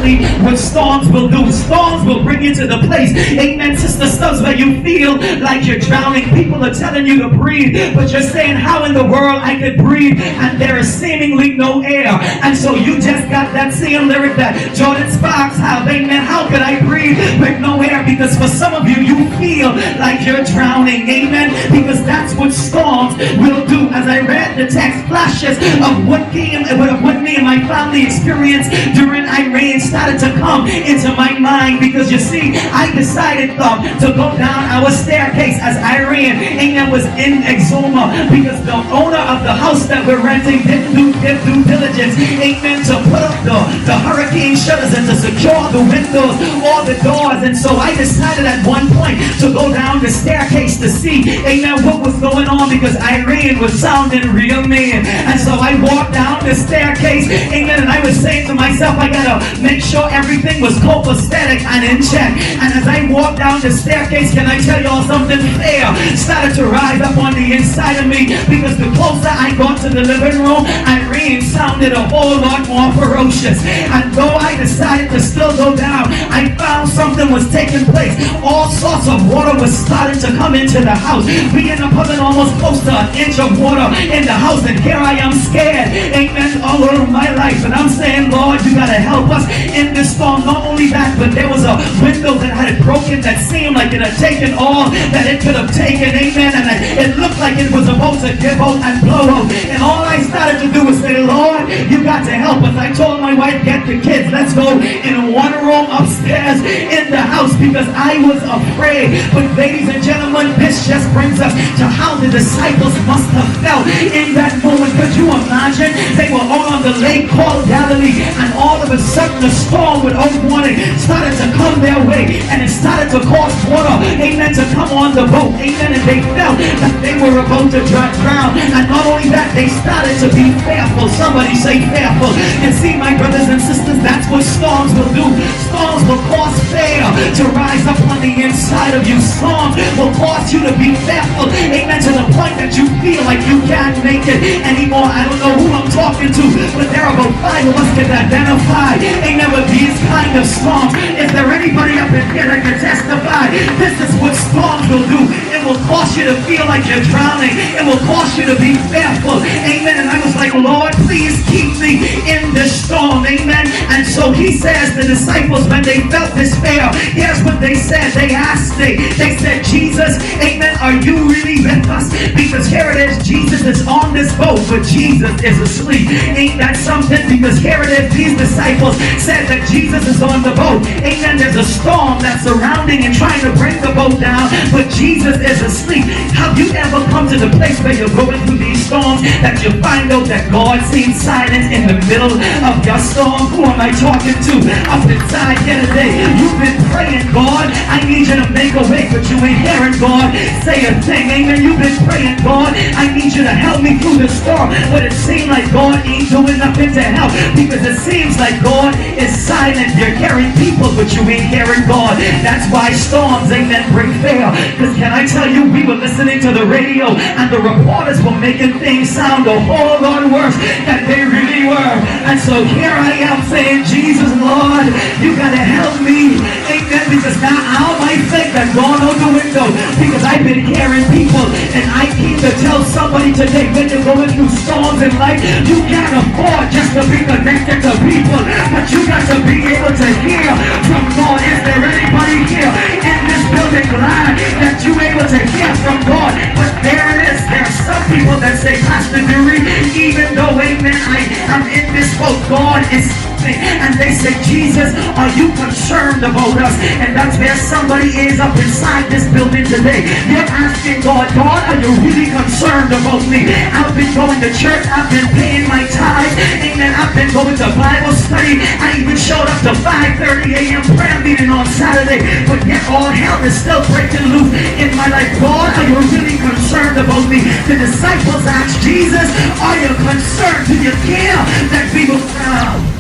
exactly what storms will do. Storms will bring you to the place, amen, sister Stubbs, where you feel like you're drowning. People are telling you to breathe, but you're saying, how in the world I could breathe and there is seemingly no air? And so you just got that same lyric that Jordan Sparks have, amen. How could I breathe with no air? Because for some of you, you feel like you're drowning, amen, because that's what storms will do. As I read the text, flashes of what me and my family experienced during Iran started to come into my mind, because you see, I decided to go down our staircase as Iran, amen, was in Exuma, because the owner of the house that we're renting didn't do due diligence, amen, to put up the hurricane shutters and to secure the windows or the doors. And so I decided at one point to go down the staircase to see, amen, what was going on, because Iran was sounding real mean. And so I walked down the staircase, amen, and I was saying to myself, I gotta make sure everything was copacetic and in check. And as I walked down the staircase, can I tell y'all something? Fear started to rise up on the inside of me, because the closer I got to the living room, Iran sounded a whole lot more ferocious. And though I decided to still go down, I found something was taking place. All sorts of water was starting to come into the house. We ended up putting almost close to an inch of water in the house, and here I am scared, amen, all over my life. And I'm saying, Lord, you gotta help us in this storm. Not only that, but there was a window that had broken that seemed like it had taken all that it could have taken, amen, and it looked like it was about to give out and blow out. And all I started to do was say, Lord, you got to help us. I told my wife, get the kids, let's go in one room upstairs in the house, because I was afraid. But ladies and gentlemen, this just brings us to how the disciples must have felt in that moment. Could you imagine? They were all on the lake called Galilee, and all of a sudden a storm without warning started to come their way, and it started to cause water, amen, to come on the boat, amen, and they felt that they were about to drown. And not only that, they started to be fearful. Somebody say fearful. And see, my brothers and sisters, that's what storms will do. Storms will cause fear to rise up on the inside of you. Storms will cause you to be fearful, amen, to the point that you feel like you can't make it anymore. I don't know who I'm talking to, but there are about 5 of us can identify, amen, with these kind of storms. Is there anybody up in here that can testify? This is what storms will do. It will cause you to feel like you're drowning. It will cause you to be fearful, amen. And I was like, Lord, please keep me in this storm, amen. And so he says, the disciples, when they felt this fear, here's what they said. They asked, they said, Jesus, amen, are you really with us? Because here it is, Jesus is on this boat, but Jesus is asleep. Ain't that something? Because here it is, these disciples said that Jesus is on the boat, amen. There's a storm that's surrounding and trying to bring the boat down, but Jesus is asleep. Have you ever come to the place where you're going through these storms that you find out that God seems silent in the middle of your storm? Who am I talking to up inside here today? You've been praying, God, I need you to make a way, but you ain't hearing God say a thing, amen. You've been praying, God, I need you to help me through the storm, but it seems like God ain't doing nothing to help, because it seems like God is silent. You're hearing people, but you ain't hearing God. That's why storms, amen, bring fear. Because can I tell you, we were listening to the radio, and the reporters were making things sound a whole lot worse than they really were. And so here I am saying, Jesus, Lord, you gotta help me, amen, because now I might think I've gone out the window, because I've been hearing people, and I came to tell somebody today, when you're going through storms in life, you can't afford just to be connected to people, but you got to be able to hear from God. Is there anybody here in this building glad that you're able to hear from God? But there it is. There are some people that say, Pastor Duerre, even though, amen, I am in this boat, God is, and they say, Jesus, are you concerned about us? And that's where somebody is up inside this building today. You're asking God, God, are you really concerned about me? I've been going to church, I've been paying my tithes, amen, I've been going to Bible study, I even showed up to 5:30 a.m. prayer meeting on Saturday, but yet all hell is still breaking loose in my life. God, are you really concerned about me? The disciples asked Jesus, are you concerned? Do you care that we will drown?